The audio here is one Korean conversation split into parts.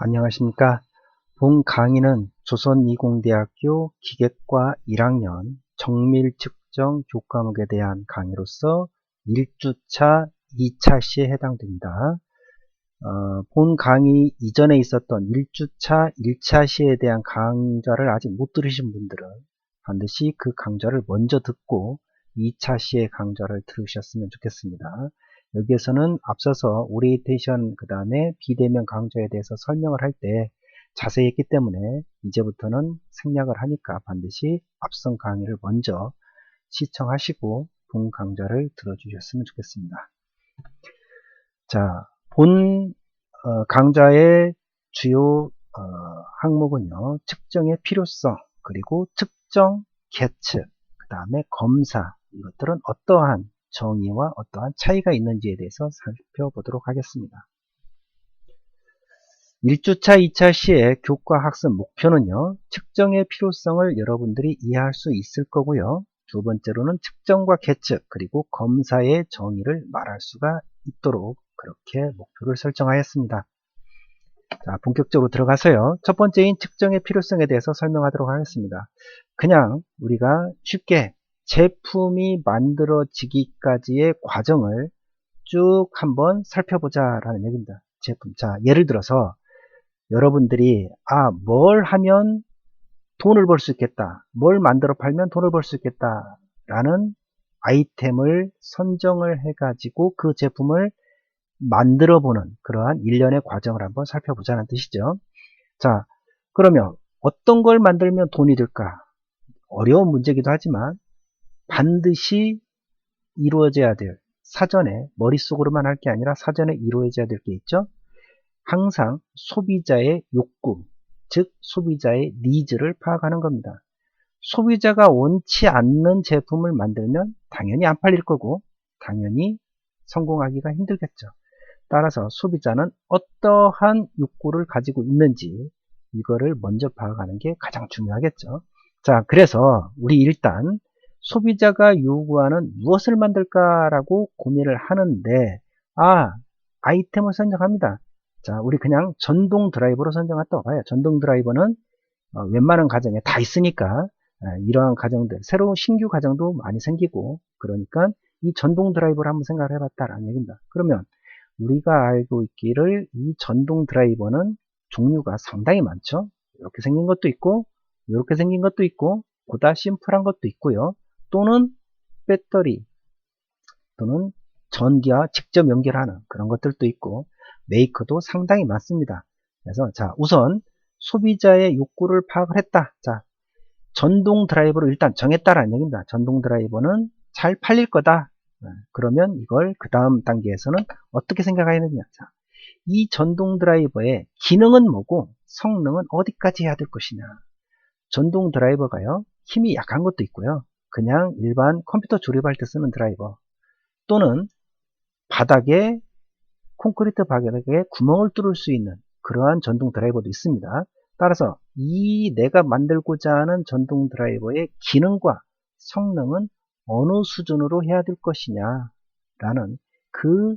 안녕하십니까. 본 강의는 조선이공대학교 기계과 1학년 정밀측정 교과목에 대한 강의로서 1주차 2차 시에 해당됩니다. 본 강의 이전에 있었던 1주차 1차 시에 대한 강좌를 아직 못 들으신 분들은 반드시 그 강좌를 먼저 듣고 2차 시의 강좌를 들으셨으면 좋겠습니다. 여기에서는 앞서서 오리엔테이션 그 다음에 비대면 강좌에 대해서 설명을 할 때 자세히 했기 때문에 이제부터는 생략을 하니까 반드시 앞선 강의를 먼저 시청하시고 본 강좌를 들어주셨으면 좋겠습니다. 자, 본 강좌의 주요 항목은요, 측정의 필요성, 그리고 측정 계측, 그 다음에 검사, 이것들은 어떠한 정의와 어떠한 차이가 있는지에 대해서 살펴보도록 하겠습니다. 1주차, 2차 시의 교과 학습 목표는요, 측정의 필요성을 여러분들이 이해할 수 있을 거고요. 두 번째로는 측정과 계측, 그리고 검사의 정의를 말할 수가 있도록 그렇게 목표를 설정하였습니다. 자, 본격적으로 들어가서요. 첫 번째인 측정의 필요성에 대해서 설명하도록 하겠습니다. 그냥 우리가 쉽게 제품이 만들어지기까지의 과정을 쭉 한번 살펴보자 라는 얘기입니다. 제품. 자, 예를 들어서 여러분들이 뭘 하면 돈을 벌 수 있겠다. 뭘 만들어 팔면 돈을 벌 수 있겠다. 라는 아이템을 선정을 해가지고 그 제품을 만들어 보는 그러한 일련의 과정을 한번 살펴보자는 뜻이죠. 자, 그러면 어떤 걸 만들면 돈이 들까? 어려운 문제이기도 하지만 반드시 이루어져야 될, 사전에 머릿속으로만 할 게 아니라 사전에 이루어져야 될 게 있죠. 항상 소비자의 욕구, 즉 소비자의 니즈를 파악하는 겁니다. 소비자가 원치 않는 제품을 만들면 당연히 안 팔릴 거고 당연히 성공하기가 힘들겠죠. 따라서 소비자는 어떠한 욕구를 가지고 있는지 이거를 먼저 파악하는 게 가장 중요하겠죠. 자, 그래서 우리 일단 소비자가 요구하는 무엇을 만들까라고 고민을 하는데 아이템을 선정합니다. 자, 우리 그냥 전동 드라이버로 선정했다고 봐요. 전동 드라이버는 웬만한 가정에 다 있으니까 이러한 가정들, 새로운 신규 가정도 많이 생기고 그러니까 이 전동 드라이버를 한번 생각을 해봤다라는 얘기입니다. 그러면 우리가 알고 있기를 이 전동 드라이버는 종류가 상당히 많죠. 이렇게 생긴 것도 있고 이렇게 생긴 것도 있고 보다 심플한 것도 있고요. 또는 배터리 또는 전기와 직접 연결하는 그런 것들도 있고 메이커도 상당히 많습니다. 그래서 자, 우선 소비자의 욕구를 파악을 했다. 자, 전동 드라이버로 일단 정했다라는 얘기입니다. 전동 드라이버는 잘 팔릴 거다. 그러면 이걸 그 다음 단계에서는 어떻게 생각해야 되냐. 자, 이 전동 드라이버의 기능은 뭐고 성능은 어디까지 해야 될 것이냐. 전동 드라이버가요, 힘이 약한 것도 있고요. 그냥 일반 컴퓨터 조립할 때 쓰는 드라이버 또는 바닥에 콘크리트 바닥에 구멍을 뚫을 수 있는 그러한 전동 드라이버도 있습니다. 따라서 이 내가 만들고자 하는 전동 드라이버의 기능과 성능은 어느 수준으로 해야 될 것이냐 라는 그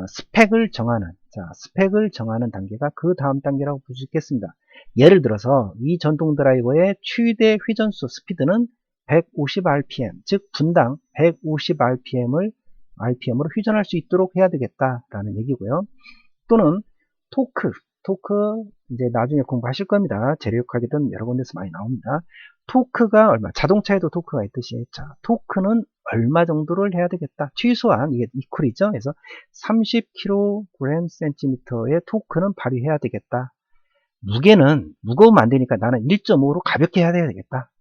스펙을 정하는, 자, 스펙을 정하는 단계가 그 다음 단계라고 볼 수 있겠습니다. 예를 들어서 이 전동 드라이버의 최대 회전수 스피드는 150rpm, 즉 분당 150rpm으로 회전할 수 있도록 해야 되겠다라는 얘기고요. 또는 토크 이제 나중에 공부하실 겁니다. 재료역학이든 여러 군데서 많이 나옵니다. 토크가 얼마, 자동차에도 토크가 있듯이, 자, 토크는 얼마 정도를 해야 되겠다. 최소한 이게 이퀄이죠. 그래서 30kg/cm의 토크는 발휘해야 되겠다. 무게는 무거우면 안 되니까 나는 1.5로 가볍게 해야 되겠다.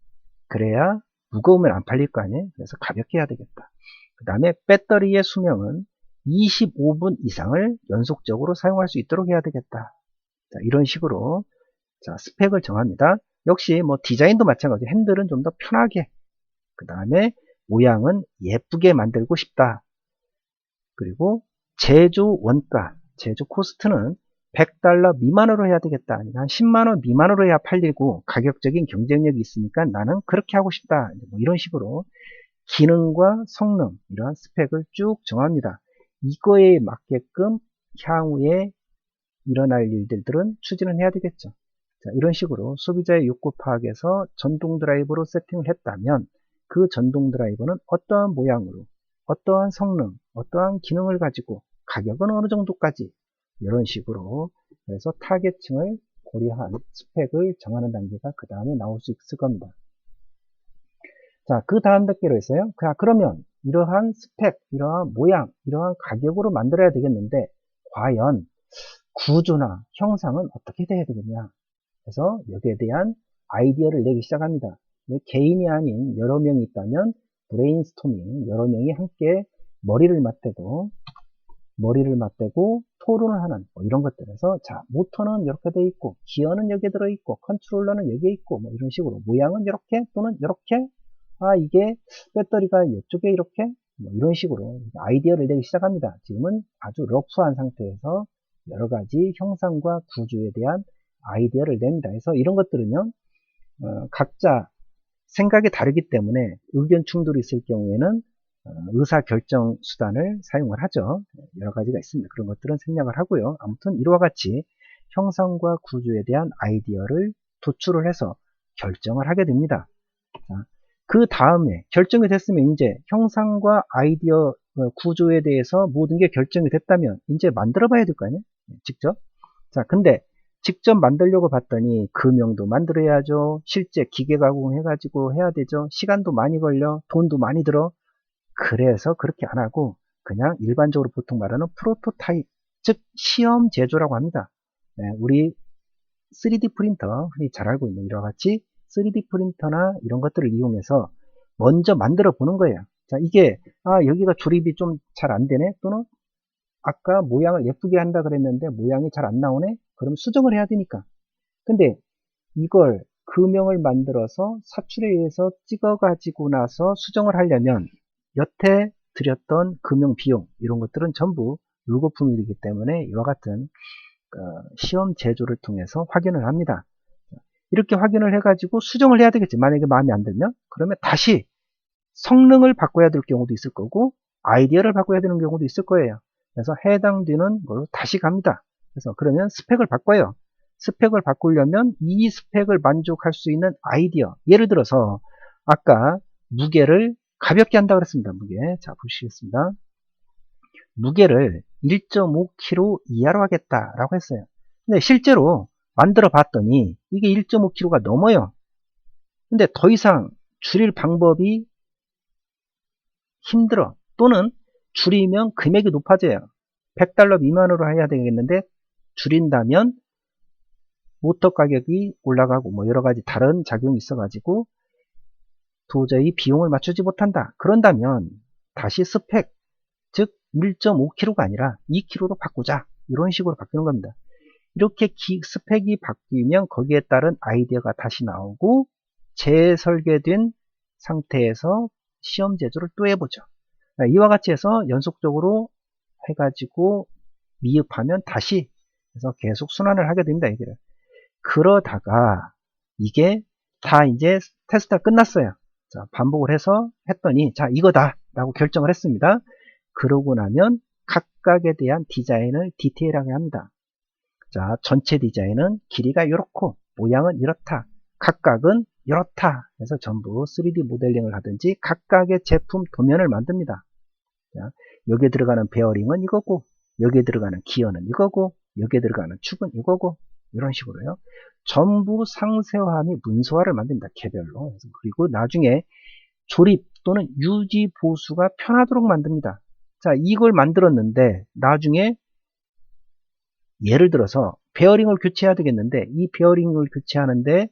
그래야 무거우면 안 팔릴 거 아니에요. 그래서 가볍게 해야 되겠다. 그 다음에 배터리의 수명은 25분 이상을 연속적으로 사용할 수 있도록 해야 되겠다. 자, 이런 식으로 자, 스펙을 정합니다. 역시 뭐 디자인도 마찬가지. 핸들은 좀 더 편하게, 그 다음에 모양은 예쁘게 만들고 싶다. 그리고 제조 원가, 제조 코스트는 $100 미만으로 해야 되겠다. 아니면 한 10만원 미만으로 해야 팔리고 가격적인 경쟁력이 있으니까 나는 그렇게 하고 싶다. 뭐 이런 식으로 기능과 성능, 이러한 스펙을 쭉 정합니다. 이거에 맞게끔 향후에 일어날 일들은 추진을 해야 되겠죠. 자, 이런 식으로 소비자의 욕구 파악에서 전동 드라이버로 세팅을 했다면 그 전동 드라이버는 어떠한 모양으로, 어떠한 성능, 어떠한 기능을 가지고 가격은 어느 정도까지 이런 식으로 그래서 타겟층을 고려한 스펙을 정하는 단계가 그 다음에 나올 수 있을 겁니다. 자, 그 다음 단계로 했어요. 그러면 이러한 스펙, 이러한 모양, 이러한 가격으로 만들어야 되겠는데 과연 구조나 형상은 어떻게 돼야 되겠냐. 그래서 여기에 대한 아이디어를 내기 시작합니다. 개인이 아닌 여러 명이 있다면 브레인스토밍, 여러 명이 함께 머리를 맞대고 토론을 하는 뭐 이런 것들에서 자, 모터는 이렇게 돼 있고 기어는 여기에 들어 있고 컨트롤러는 여기에 있고 뭐 이런 식으로 모양은 이렇게 또는 이렇게 이게 배터리가 이쪽에 이렇게 뭐 이런 식으로 아이디어를 내기 시작합니다. 지금은 아주 러프한 상태에서 여러 가지 형상과 구조에 대한 아이디어를 냅니다. 그래서 이런 것들은요, 각자 생각이 다르기 때문에 의견 충돌이 있을 경우에는 의사결정 수단을 사용을 하죠. 여러 가지가 있습니다. 그런 것들은 생략을 하고요. 아무튼 이와 같이 형상과 구조에 대한 아이디어를 도출을 해서 결정을 하게 됩니다. 자, 그 다음에 결정이 됐으면 이제 형상과 아이디어 구조에 대해서 모든 게 결정이 됐다면 이제 만들어 봐야 될 거 아니에요? 직접. 자, 근데 직접 만들려고 봤더니 금형도 만들어야죠. 실제 기계 가공해 가지고 해야 되죠. 시간도 많이 걸려. 돈도 많이 들어. 그래서 그렇게 안 하고 그냥 일반적으로 보통 말하는 프로토타입, 즉 시험 제조라고 합니다. 네, 우리 3D 프린터 흔히 잘 알고 있는 이와 같이 3D 프린터나 이런 것들을 이용해서 먼저 만들어 보는 거예요. 자, 이게 여기가 조립이 좀 잘 안 되네, 또는 아까 모양을 예쁘게 한다 그랬는데 모양이 잘 안 나오네. 그럼 수정을 해야 되니까. 근데 이걸 금형을 만들어서 사출에 의해서 찍어 가지고 나서 수정을 하려면 여태 들였던 금형 비용 이런 것들은 전부 물거품이기 때문에 이와 같은 시험 제조를 통해서 확인을 합니다. 이렇게 확인을 해가지고 수정을 해야 되겠지. 만약에 마음에 안 들면 그러면 다시 성능을 바꿔야 될 경우도 있을 거고 아이디어를 바꿔야 되는 경우도 있을 거예요. 그래서 해당되는 걸로 다시 갑니다. 그래서 그러면 스펙을 바꿔요. 스펙을 바꾸려면 이 스펙을 만족할 수 있는 아이디어, 예를 들어서 아까 무게를 가볍게 한다 그랬습니다. 무게. 자, 보시겠습니다. 무게를 1.5kg 이하로 하겠다라고 했어요. 근데 실제로 만들어 봤더니 이게 1.5kg가 넘어요. 근데 더 이상 줄일 방법이 힘들어. 또는 줄이면 금액이 높아져요. $100 미만으로 해야 되겠는데 줄인다면 모터 가격이 올라가고 뭐 여러 가지 다른 작용이 있어 가지고 도저히 비용을 맞추지 못한다. 그런다면 다시 스펙, 즉 1.5kg가 아니라 2kg로 바꾸자. 이런 식으로 바뀌는 겁니다. 이렇게 스펙이 바뀌면 거기에 따른 아이디어가 다시 나오고 재설계된 상태에서 시험 제조를 또 해보죠. 이와 같이 해서 연속적으로 해가지고 미흡하면 다시 해서 계속 순환을 하게 됩니다. 얘기를. 그러다가 이게 다 이제 테스트가 끝났어요. 자, 반복을 해서 했더니 자, 이거다 라고 결정을 했습니다. 그러고 나면 각각에 대한 디자인을 디테일하게 합니다. 자, 전체 디자인은 길이가 이렇고 모양은 이렇다. 각각은 이렇다. 해서 전부 3D 모델링을 하든지 각각의 제품 도면을 만듭니다. 자, 여기에 들어가는 베어링은 이거고 여기에 들어가는 기어는 이거고 여기에 들어가는 축은 이거고 이런 식으로요. 전부 상세화 및 문서화를 만듭니다. 개별로. 그리고 나중에 조립 또는 유지 보수가 편하도록 만듭니다. 자, 이걸 만들었는데 나중에 예를 들어서 베어링을 교체해야 되겠는데 이 베어링을 교체하는데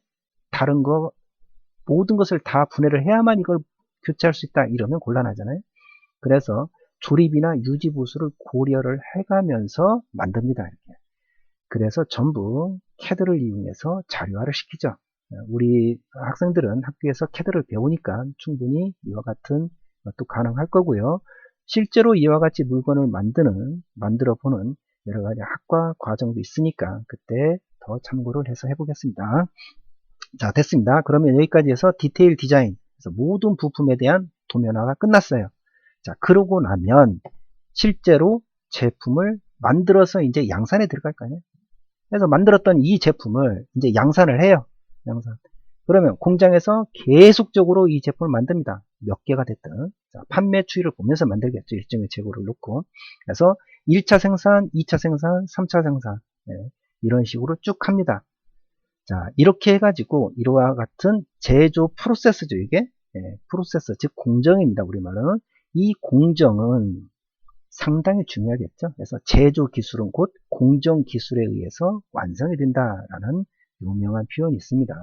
다른 거 모든 것을 다 분해를 해야만 이걸 교체할 수 있다 이러면 곤란하잖아요. 그래서 조립이나 유지 보수를 고려를 해가면서 만듭니다. 이렇게. 그래서 전부 CAD를 이용해서 자료화를 시키죠. 우리 학생들은 학교에서 CAD를 배우니까 충분히 이와 같은 것도 가능할 거고요. 실제로 이와 같이 물건을 만들어 보는 여러 가지 학과 과정도 있으니까 그때 더 참고를 해서 해보겠습니다. 자, 됐습니다. 그러면 여기까지 해서 디테일 디자인, 그래서 모든 부품에 대한 도면화가 끝났어요. 자, 그러고 나면 실제로 제품을 만들어서 이제 양산에 들어갈 거 아니에요. 그래서 만들었던 이 제품을 이제 양산을 해요. 양산. 그러면 공장에서 계속적으로 이 제품을 만듭니다. 몇 개가 됐든. 자, 판매 추이를 보면서 만들겠죠. 일정의 재고를 놓고. 그래서 1차 생산, 2차 생산, 3차 생산. 네, 이런 식으로 쭉 합니다. 자, 이렇게 해가지고 이와 같은 제조 프로세스죠, 이게. 네, 프로세스, 즉 공정입니다, 우리말로는. 이 공정은 상당히 중요하겠죠. 그래서 제조 기술은 곧 공정 기술에 의해서 완성이 된다라는 유명한 표현이 있습니다.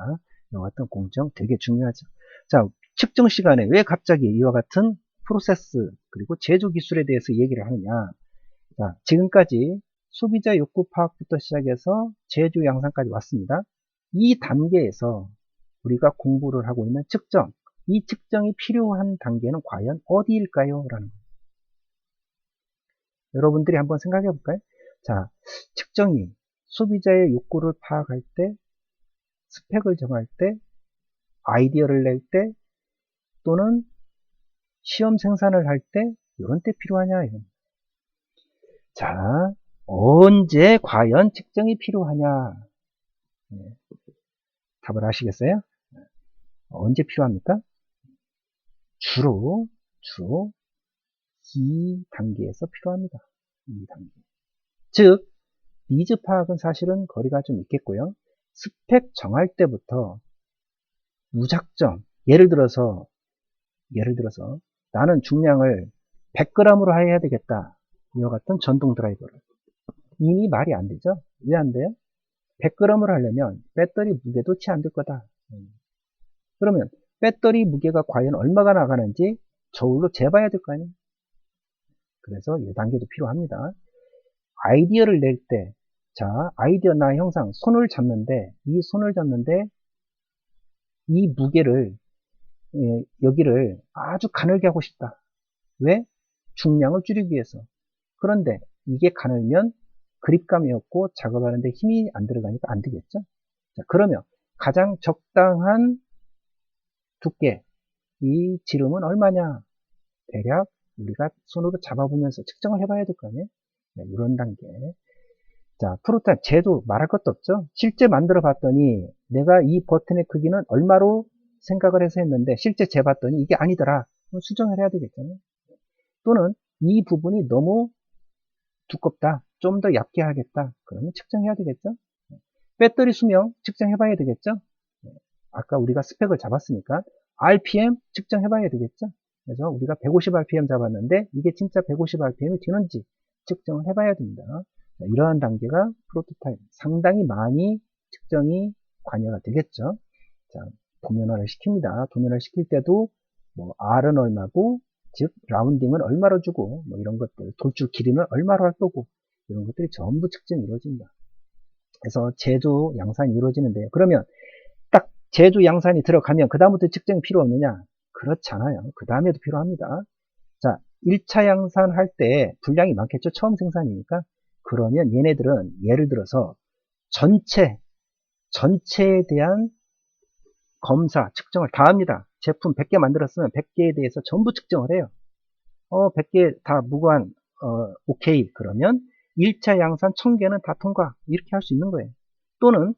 이와 같은 공정 되게 중요하죠. 자, 측정 시간에 왜 갑자기 이와 같은 프로세스 그리고 제조 기술에 대해서 얘기를 하느냐. 자, 지금까지 소비자 욕구 파악부터 시작해서 제조 양산까지 왔습니다. 이 단계에서 우리가 공부를 하고 있는 측정, 이 측정이 필요한 단계는 과연 어디일까요? 라는 거예요. 여러분들이 한번 생각해 볼까요? 자, 측정이 소비자의 욕구를 파악할 때, 스펙을 정할 때, 아이디어를 낼 때, 또는 시험 생산을 할 때, 이런 때 필요하냐? 이런. 자, 언제 과연 측정이 필요하냐? 네, 답을 아시겠어요? 언제 필요합니까? 주로 2단계에서 필요합니다. 2단계. 즉, 니즈 파악은 사실은 거리가 좀 있겠고요. 스펙 정할 때부터 무작정, 예를 들어서 나는 중량을 100g으로 해야 되겠다. 이와 같은 전동 드라이버를. 이미 말이 안 되죠? 왜 안 돼요? 100g으로 하려면 배터리 무게도 채 안 될 거다. 그러면 배터리 무게가 과연 얼마가 나가는지 저울로 재봐야 될 거 아니에요? 그래서 이 단계도 필요합니다. 아이디어를 낼 때, 자, 아이디어나 형상, 손을 잡는데 이 무게를, 여기를 아주 가늘게 하고 싶다. 왜? 중량을 줄이기 위해서. 그런데 이게 가늘면 그립감이 없고 작업하는데 힘이 안 들어가니까 안 되겠죠? 자, 그러면 가장 적당한 두께, 이 지름은 얼마냐? 대략 우리가 손으로 잡아보면서 측정을 해봐야 될 거 아니에요? 네, 이런 단계. 자, 프로타입 제도 말할 것도 없죠? 실제 만들어 봤더니 내가 이 버튼의 크기는 얼마로 생각을 해서 했는데 실제 재봤더니 이게 아니더라. 그럼 수정을 해야 되겠잖아요. 또는 이 부분이 너무 두껍다. 좀 더 얇게 하겠다. 그러면 측정해야 되겠죠? 배터리 수명 측정해 봐야 되겠죠? 아까 우리가 스펙을 잡았으니까 RPM 측정해 봐야 되겠죠? 그래서 우리가 150 RPM 잡았는데 이게 진짜 150 RPM이 되는지 측정을 해 봐야 됩니다. 자, 이러한 단계가 프로토타입. 상당히 많이 측정이 관여가 되겠죠? 자, 도면화를 시킵니다. 도면화를 시킬 때도 뭐 R은 얼마고, 즉 라운딩은 얼마로 주고, 뭐 이런 것들, 돌출 길이는 얼마로 할 거고, 이런 것들이 전부 측정이 이루어집니다. 그래서 제조 양산이 이루어지는데요. 그러면 딱 제조 양산이 들어가면 그 다음부터 측정이 필요 없느냐? 그렇잖아요. 그 다음에도 필요합니다. 자, 1차 양산할 때 분량이 많겠죠. 처음 생산이니까. 그러면 얘네들은 예를 들어서 전체에 대한 검사, 측정을 다 합니다. 제품 100개 만들었으면 100개에 대해서 전부 측정을 해요. 100개 다 무관, 오케이. 그러면 1차 양산 1000개는 다 통과. 이렇게 할 수 있는 거예요. 또는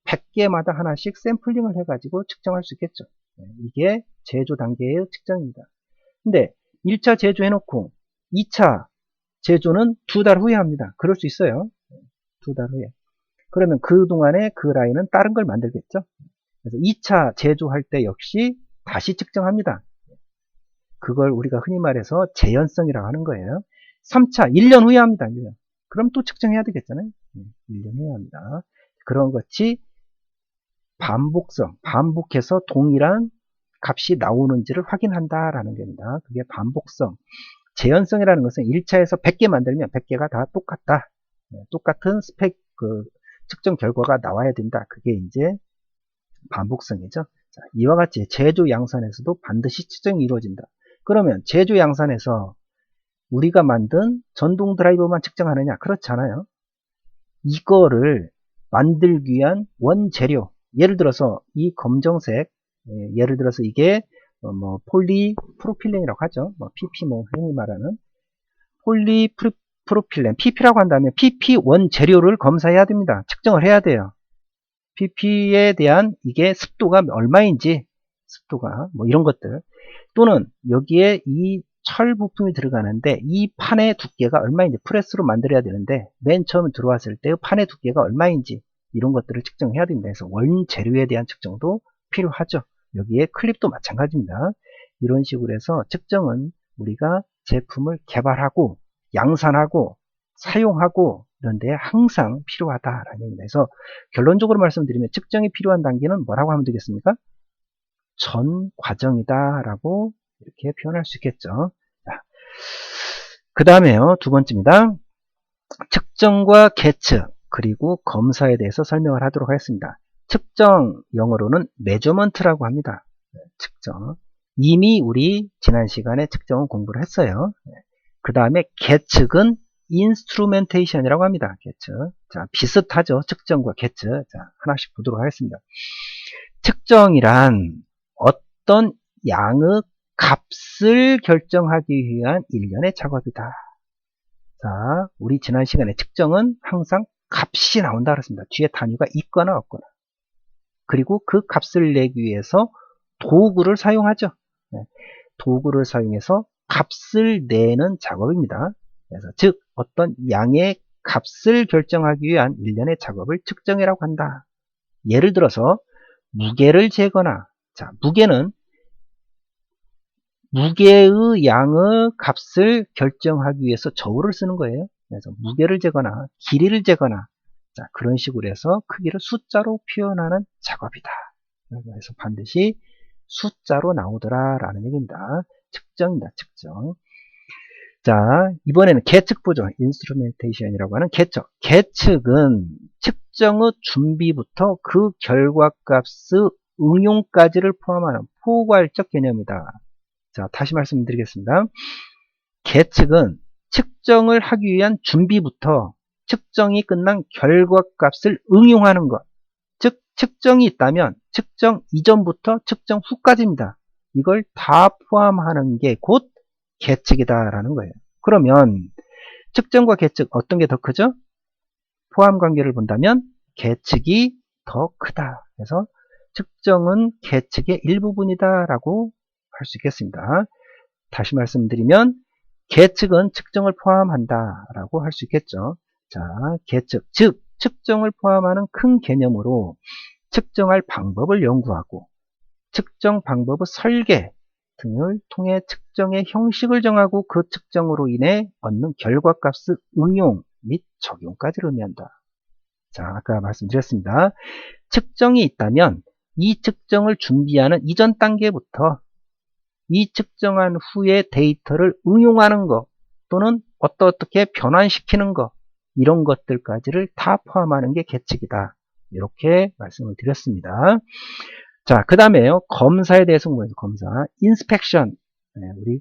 100개마다 하나씩 샘플링을 해가지고 측정할 수 있겠죠. 이게 제조 단계의 측정입니다. 근데 1차 제조해놓고 2차 제조는 2달 후에 합니다. 그럴 수 있어요. 2달 후에. 그러면 그동안에 그 라인은 다른 걸 만들겠죠. 그래서 2차 제조할 때 역시 다시 측정합니다. 그걸 우리가 흔히 말해서 재현성이라고 하는 거예요. 3차, 1년 후에 합니다. 1년. 그럼 또 측정해야 되겠잖아요. 1년 후에 합니다. 그런 것이 반복성, 반복해서 동일한 값이 나오는지를 확인한다라는 겁니다. 그게 반복성. 재현성이라는 것은 1차에서 100개 만들면 100개가 다 똑같다. 똑같은 스펙, 측정 결과가 나와야 된다. 그게 이제 반복성이죠. 자, 이와 같이 제조 양산에서도 반드시 측정이 이루어진다. 그러면 제조 양산에서 우리가 만든 전동 드라이버만 측정하느냐? 그렇잖아요. 이거를 만들기 위한 원재료, 예를 들어서 이 검정색, 예를 들어서 이게 뭐 폴리프로필렌이라고 하죠. 뭐 PP 뭐 흔히 말하는 프로필렌, pp라고 한다면 pp 원재료를 검사해야 됩니다. 측정을 해야 돼요. pp에 대한 이게 습도가 얼마인지, 습도가 뭐 이런 것들, 또는 여기에 이 철 부품이 들어가는데 이 판의 두께가 얼마인지, 프레스로 만들어야 되는데 맨 처음 들어왔을 때 판의 두께가 얼마인지 이런 것들을 측정해야 됩니다. 그래서 원재료에 대한 측정도 필요하죠. 여기에 클립도 마찬가지입니다. 이런 식으로 해서 측정은 우리가 제품을 개발하고 양산하고 사용하고 이런 데 항상 필요하다라는 얘기입니다. 그래서 결론적으로 말씀드리면 측정이 필요한 단계는 뭐라고 하면 되겠습니까? 전 과정이다 라고 이렇게 표현할 수 있겠죠. 그 다음에요, 두 번째입니다. 측정과 계측 그리고 검사에 대해서 설명을 하도록 하겠습니다. 측정, 영어로는 measurement라고 합니다. 측정. 이미 우리 지난 시간에 측정은 공부를 했어요. 그 다음에 계측은 instrumentation이라고 합니다. 계측. 자, 비슷하죠. 측정과 계측. 자, 하나씩 보도록 하겠습니다. 측정이란 어떤 양의 값을 결정하기 위한 일련의 작업이다. 자, 우리 지난 시간에 측정은 항상 값이 나온다 그랬습니다. 뒤에 단위가 있거나 없거나. 그리고 그 값을 내기 위해서 도구를 사용하죠. 도구를 사용해서 값을 내는 작업입니다. 그래서 즉 어떤 양의 값을 결정하기 위한 일련의 작업을 측정이라고 한다. 예를 들어서 무게를 재거나, 자, 무게는 무게의 양의 값을 결정하기 위해서 저울을 쓰는 거예요. 그래서 무게를 재거나 길이를 재거나, 자, 그런 식으로 해서 크기를 숫자로 표현하는 작업이다. 그래서 반드시 숫자로 나오더라 라는 얘기입니다. 측정입니다. 측정. 자, 이번에는 계측 보죠. 인스트루멘테이션이라고 하는 계측. 계측은 측정의 준비부터 그 결과값의 응용까지를 포함하는 포괄적 개념이다. 자, 다시 말씀드리겠습니다. 계측은 측정을 하기 위한 준비부터 측정이 끝난 결과값을 응용하는 것. 즉, 측정이 있다면 측정 이전부터 측정 후까지입니다. 이걸 다 포함하는 게 곧 계측이다라는 거예요. 그러면 측정과 계측 어떤 게 더 크죠? 포함 관계를 본다면 계측이 더 크다. 그래서 측정은 계측의 일부분이다라고 할 수 있겠습니다. 다시 말씀드리면 계측은 측정을 포함한다라고 할 수 있겠죠. 자, 계측, 즉 측정을 포함하는 큰 개념으로 측정할 방법을 연구하고 측정 방법의 설계 등을 통해 측정의 형식을 정하고 그 측정으로 인해 얻는 결과값의 응용 및 적용까지를 의미한다. 자, 아까 말씀드렸습니다. 측정이 있다면 이 측정을 준비하는 이전 단계부터 이 측정한 후에 데이터를 응용하는 것 또는 어떻게 변환시키는 것, 이런 것들까지를 다 포함하는 게 계측이다. 이렇게 말씀을 드렸습니다. 자, 그 다음에요. 검사에 대해서 공부해서 검사. 인스펙션. 우리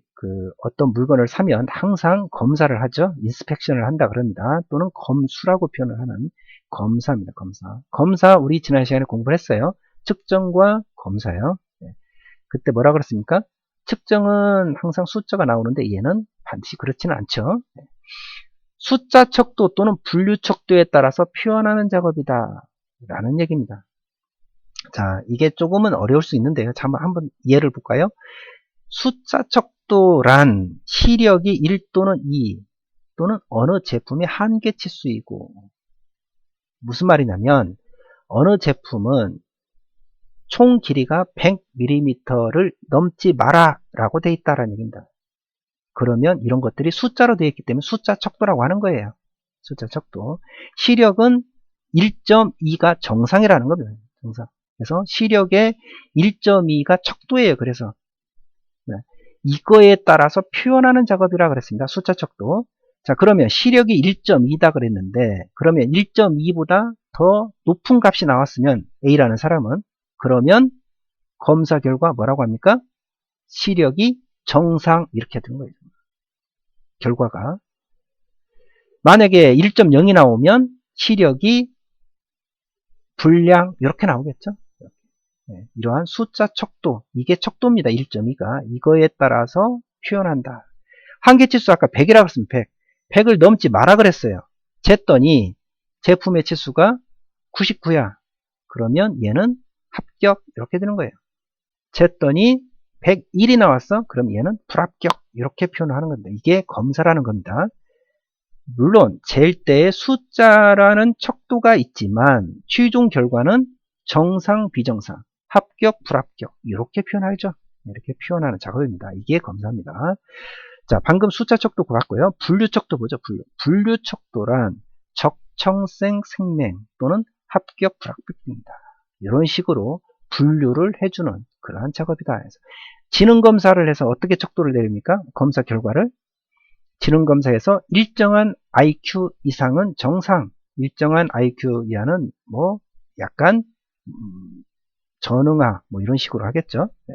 어떤 물건을 사면 항상 검사를 하죠. 인스펙션을 한다 그럽니다. 또는 검수라고 표현을 하는 검사입니다. 검사. 검사 우리 지난 시간에 공부를 했어요. 측정과 검사요. 그때 뭐라 그랬습니까? 측정은 항상 숫자가 나오는데 얘는 반드시 그렇지는 않죠. 숫자 척도 또는 분류 척도에 따라서 표현하는 작업이다 라는 얘기입니다. 자, 이게 조금은 어려울 수 있는데요. 자, 한번 예를 볼까요? 숫자 척도란 시력이 1 또는 2 또는 어느 제품의 한계 치수이고, 무슨 말이냐면 어느 제품은 총 길이가 100mm를 넘지 마라 라고 되어 있다는 얘기입니다. 그러면 이런 것들이 숫자로 되어 있기 때문에 숫자 척도라고 하는 거예요. 숫자 척도. 시력은 1.2가 정상이라는 겁니다. 정상. 그래서 시력의 1.2가 척도예요. 그래서 이거에 따라서 표현하는 작업이라 그랬습니다. 숫자 척도. 자, 그러면 시력이 1.2다 그랬는데, 그러면 1.2보다 더 높은 값이 나왔으면 A라는 사람은, 그러면 검사 결과 뭐라고 합니까? 시력이 정상, 이렇게 된 거예요. 결과가. 만약에 1.0이 나오면 시력이 불량, 이렇게 나오겠죠. 이러한 숫자 척도, 이게 척도입니다. 1.2가. 이거에 따라서 표현한다. 한계치수 아까 100이라고 했으면 100. 100을 넘지 마라 그랬어요. 쟀더니 제품의 치수가 99야. 그러면 얘는 합격 이렇게 되는 거예요. 쟀더니 101이 나왔어. 그럼 얘는 불합격 이렇게 표현하는 겁니다. 이게 검사라는 겁니다. 물론 잴 때의 숫자라는 척도가 있지만 최종 결과는 정상, 비정상, 합격, 불합격 이렇게 표현하죠. 이렇게 표현하는 작업입니다. 이게 검사입니다. 자, 방금 숫자 척도 봤고요. 분류 척도 보죠. 분류 척도란 적청생 생맹 또는 합격, 불합격입니다. 이런 식으로 분류를 해주는 그러한 작업이다. 지능검사를 해서 어떻게 척도를 내립니까? 검사 결과를 지능검사에서 일정한 IQ 이상은 정상, 일정한 IQ 이하는 뭐 약간 전응하 뭐 이런 식으로 하겠죠. 네.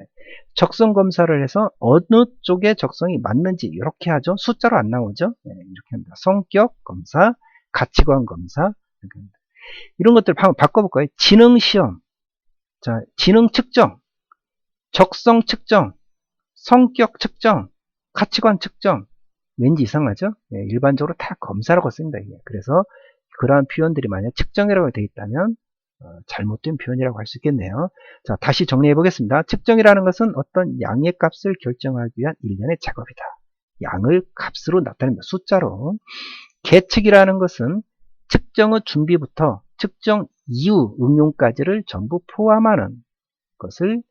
적성검사를 해서 어느 쪽에 적성이 맞는지 이렇게 하죠. 숫자로 안 나오죠. 네, 이렇게 합니다. 성격 검사, 가치관 검사 이런 것들 한번 바꿔볼까요? 지능시험, 자, 지능 측정, 적성 측정, 성격 측정, 가치관 측정. 왠지 이상하죠? 네, 일반적으로 다 검사라고 씁니다. 이게. 그래서 그러한 표현들이 만약 측정이라고 되어 있다면 잘못된 표현이라고 할 수 있겠네요. 자, 다시 정리해 보겠습니다. 측정이라는 것은 어떤 양의 값을 결정하기 위한 일련의 작업이다. 양을 값으로 나타냅니다. 숫자로. 계측이라는 것은 측정의 준비부터 측정 이후 응용까지를 전부 포함하는 것을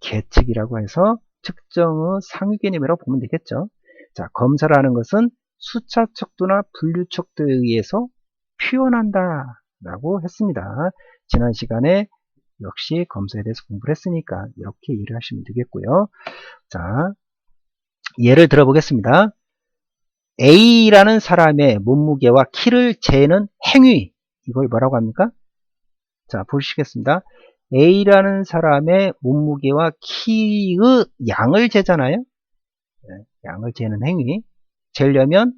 계측이라고 해서 측정의 상위 개념이라고 보면 되겠죠. 자, 검사라는 것은 숫자 척도나 분류 척도에 의해서 표현한다 라고 했습니다. 지난 시간에 역시 검사에 대해서 공부를 했으니까 이렇게 이해를 하시면 되겠고요. 자, 예를 들어 보겠습니다. A라는 사람의 몸무게와 키를 재는 행위, 이걸 뭐라고 합니까? 자, 보시겠습니다. A라는 사람의 몸무게와 키의 양을 재잖아요. 네, 양을 재는 행위. 재려면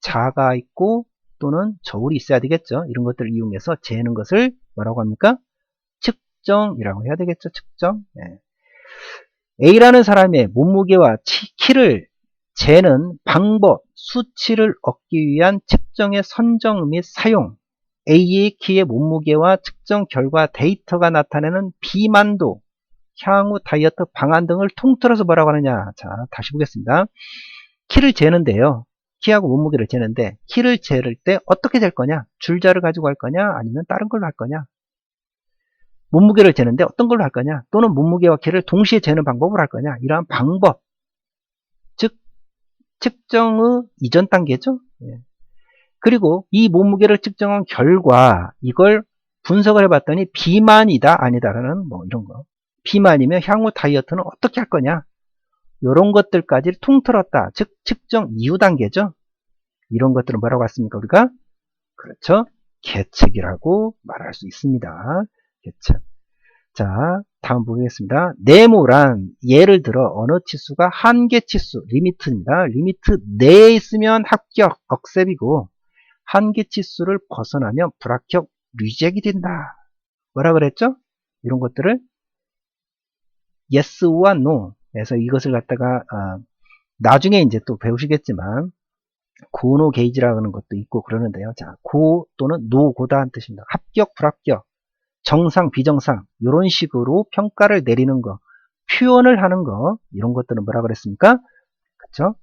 자가 있고 또는 저울이 있어야 되겠죠. 이런 것들을 이용해서 재는 것을 뭐라고 합니까? 측정이라고 해야 되겠죠. 측정. 네. A라는 사람의 몸무게와 키를 재는 방법, 수치를 얻기 위한 측정의 선정 및 사용, A의 키의 몸무게와 측정 결과 데이터가 나타내는 비만도, 향후 다이어트 방안 등을 통틀어서 뭐라고 하느냐. 자, 다시 보겠습니다. 키를 재는데요. 키하고 몸무게를 재는데 키를 재를 때 어떻게 될 거냐? 줄자를 가지고 할 거냐? 아니면 다른 걸로 할 거냐? 몸무게를 재는데 어떤 걸로 할 거냐? 또는 몸무게와 키를 동시에 재는 방법을 할 거냐? 이러한 방법, 즉 측정의 이전 단계죠. 예. 그리고 이 몸무게를 측정한 결과 이걸 분석을 해봤더니 비만이다 아니다라는 뭐 이런 거. 비만이면 향후 다이어트는 어떻게 할 거냐? 이런 것들까지 통틀었다. 즉 측정 이후 단계죠. 이런 것들은 뭐라고 했습니까? 우리가? 그렇죠. 계측이라고 말할 수 있습니다. 계측. 자, 다음 보겠습니다. 네모란 예를 들어 어느 치수가 한계 치수, 리미트입니다. 리미트 내에 있으면 합격, 억셉이고 한계 치수를 벗어나면 불합격, 리젝이 된다. 뭐라 그랬죠? 이런 것들을 yes와 no 에서 이것을 갖다가 나중에 이제 또 배우시겠지만 고노 게이지라고 하는 것도 있고 그러는데요. 자, 고 또는 노고다 한 뜻입니다. 합격, 불합격, 정상, 비정상 이런 식으로 평가를 내리는 거, 표현을 하는 거 이런 것들은 뭐라 그랬습니까? 그렇죠?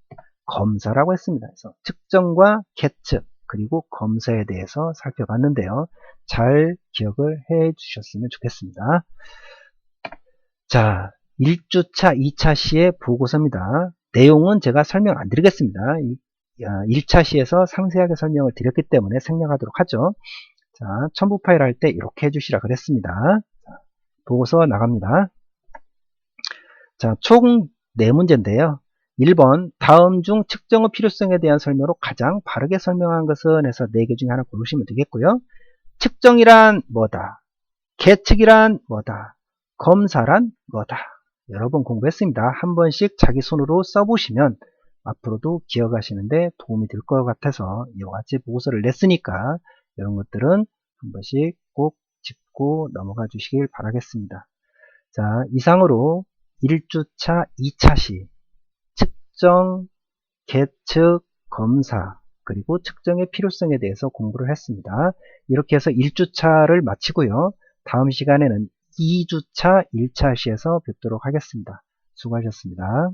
검사라고 했습니다. 그래서 측정과 계측 그리고 검사에 대해서 살펴봤는데요. 잘 기억을 해 주셨으면 좋겠습니다. 자, 1주차, 2차 시의 보고서입니다. 내용은 제가 설명 안 드리겠습니다. 1차 시에서 상세하게 설명을 드렸기 때문에 생략하도록 하죠. 자, 첨부 파일 할 때 이렇게 해주시라 그랬습니다. 자, 보고서 나갑니다. 자, 총 4문제인데요. 1번, 다음 중 측정의 필요성에 대한 설명으로 가장 바르게 설명한 것은 해서 4개 중에 하나 고르시면 되겠고요. 측정이란 뭐다? 계측이란 뭐다? 검사란 뭐다? 여러 번 공부했습니다. 한 번씩 자기 손으로 써보시면 앞으로도 기억하시는데 도움이 될 것 같아서 이와 같이 보고서를 냈으니까 이런 것들은 한 번씩 꼭 짚고 넘어가 주시길 바라겠습니다. 자, 이상으로 1주차, 2차 시, 측정, 계측, 검사, 그리고 측정의 필요성에 대해서 공부를 했습니다. 이렇게 해서 1주차를 마치고요. 다음 시간에는 2주차 1차 시에서 뵙도록 하겠습니다. 수고하셨습니다.